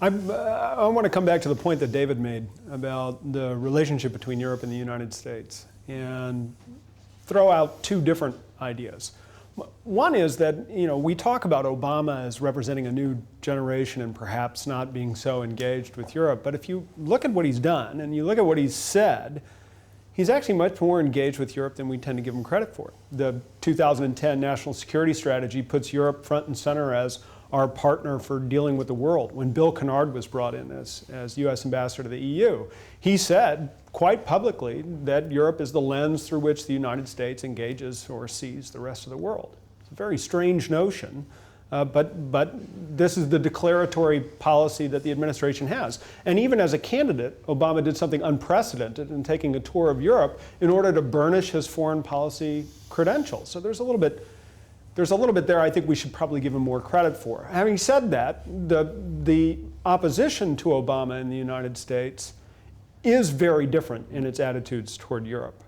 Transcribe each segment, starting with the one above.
I want to come back to the point that David made about the relationship between Europe and the United States and throw out two different ideas. One is that, we talk about Obama as representing a new generation and perhaps not being so engaged with Europe, but if you look at what he's done and you look at what he's said, he's actually much more engaged with Europe than we tend to give him credit for. The 2010 National Security Strategy puts Europe front and center as our partner for dealing with the world. When Bill Kennard was brought in as U.S. ambassador to the EU, he said quite publicly that Europe is the lens through which the United States engages or sees the rest of the world. It's a very strange notion, but this is the declaratory policy that the administration has. And even as a candidate, Obama did something unprecedented in taking a tour of Europe in order to burnish his foreign policy credentials. So there's a little bit there I think we should probably give him more credit for. Having said that, the opposition to Obama in the United States is very different in its attitudes toward Europe.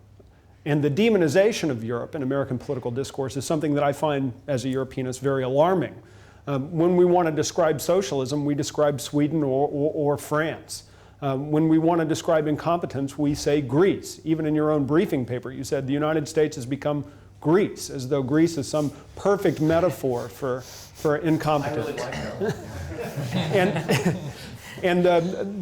And the demonization of Europe in American political discourse is something that I find, as a Europeanist, very alarming. When we want to describe socialism, we describe Sweden or France. When we want to describe incompetence, we say Greece. Even in your own briefing paper, you said the United States has become Greece, as though Greece is some perfect metaphor for incompetence. I really like that. And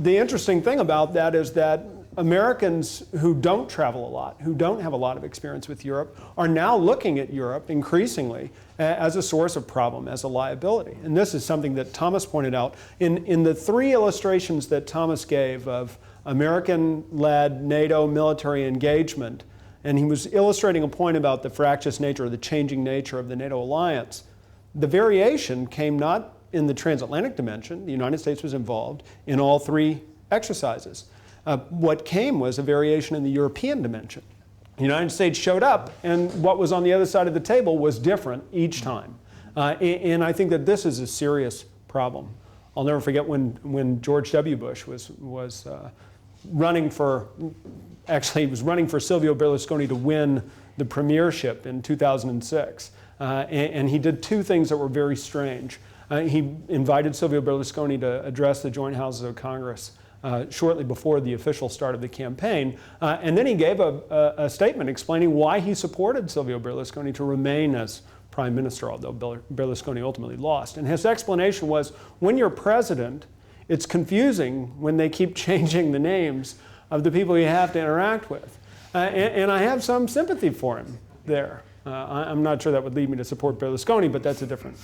the interesting thing about that is that Americans who don't travel a lot, who don't have a lot of experience with Europe, are now looking at Europe increasingly as a source of problem, as a liability. And this is something that Tomas pointed out. In the three illustrations that Tomas gave of American-led NATO military engagement, and he was illustrating a point about the fractious nature or the changing nature of the NATO alliance, the variation came not in the transatlantic dimension. The United States was involved in all three exercises. What came was a variation in the European dimension. The United States showed up, and what was on the other side of the table was different each time. And I think that this is a serious problem. I'll never forget when George W. Bush was running for, actually he was running for Silvio Berlusconi to win the premiership in 2006. And he did two things that were very strange. He invited Silvio Berlusconi to address the joint houses of Congress shortly before the official start of the campaign. And then he gave a statement explaining why he supported Silvio Berlusconi to remain as prime minister, although Berlusconi ultimately lost. And his explanation was, when you're president, it's confusing when they keep changing the names of the people you have to interact with. And I have some sympathy for him there. I'm not sure that would lead me to support Berlusconi, but that's a different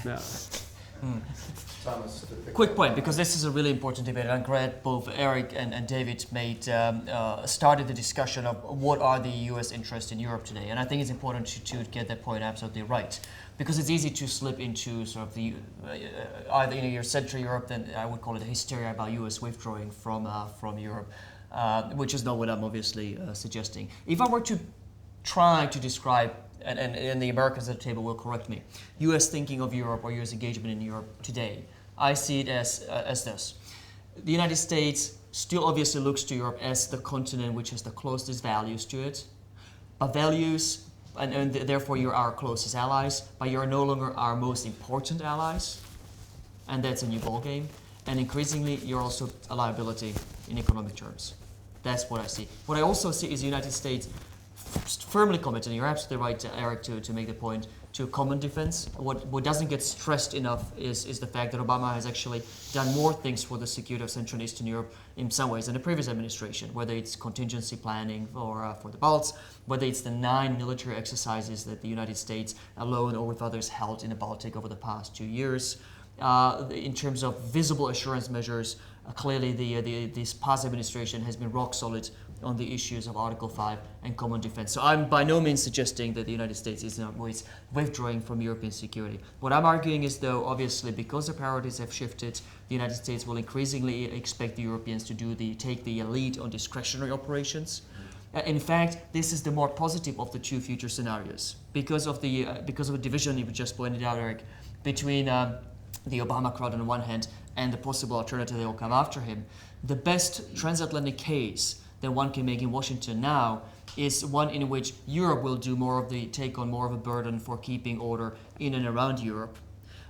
matter. Thomas, quick point, because this is a really important debate. I'm glad both Erik and David started the discussion of what are the U.S. interests in Europe today. And I think it's important to get that point absolutely right. Because it's easy to slip into sort of the either your Central Europe, then I would call it hysteria about U.S. withdrawing from Europe, which is not what I'm obviously suggesting. If I were to try to describe, and the Americans at the table will correct me, U.S. thinking of Europe or U.S. engagement in Europe today, I see it as this. The United States still obviously looks to Europe as the continent which has the closest values to it, but values. And therefore you're our closest allies, but you're no longer our most important allies, and that's a new ballgame. And increasingly, you're also a liability in economic terms. That's what I see. What I also see is the United States firmly committed, and you're absolutely right, Erik, to make the point, to common defense. What doesn't get stressed enough is the fact that Obama has actually done more things for the security of Central and Eastern Europe in some ways than the previous administration, whether it's contingency planning for the Balts, whether it's the 9 military exercises that the United States alone or with others held in the Baltic over the past 2 years. In terms of visible assurance measures, clearly this past administration has been rock solid on the issues of Article 5 and common defense. So I'm by no means suggesting that the United States is in some ways withdrawing from European security. What I'm arguing is, though, obviously, because the priorities have shifted, the United States will increasingly expect the Europeans to take the lead on discretionary operations. In fact, this is the more positive of the two future scenarios because of the division you just pointed out, Erik, between the Obama crowd on the one hand and the possible alternative that will come after him. The best transatlantic case that one can make in Washington now is one in which Europe will take on more of a burden for keeping order in and around Europe.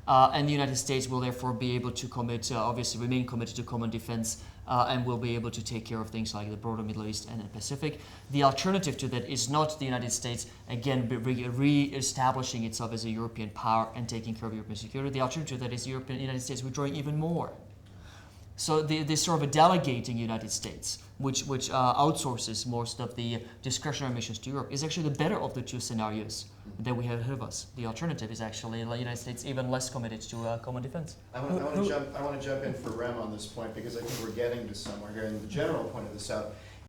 and the United States will therefore be able to commit, obviously remain committed to common defense, and will be able to take care of things like the broader Middle East and the Pacific. The alternative to that is not the United States, again, re-establishing itself as a European power and taking care of European security. The alternative to that is the United States withdrawing even more. So this sort of a delegating United States, which outsources most of the discretionary missions to Europe, is actually the better of the two scenarios that we have ahead of us. The alternative is actually the United States even less committed to common defense. I want to jump in for Rem on this point because I think we're getting to somewhere here. And the general point of this out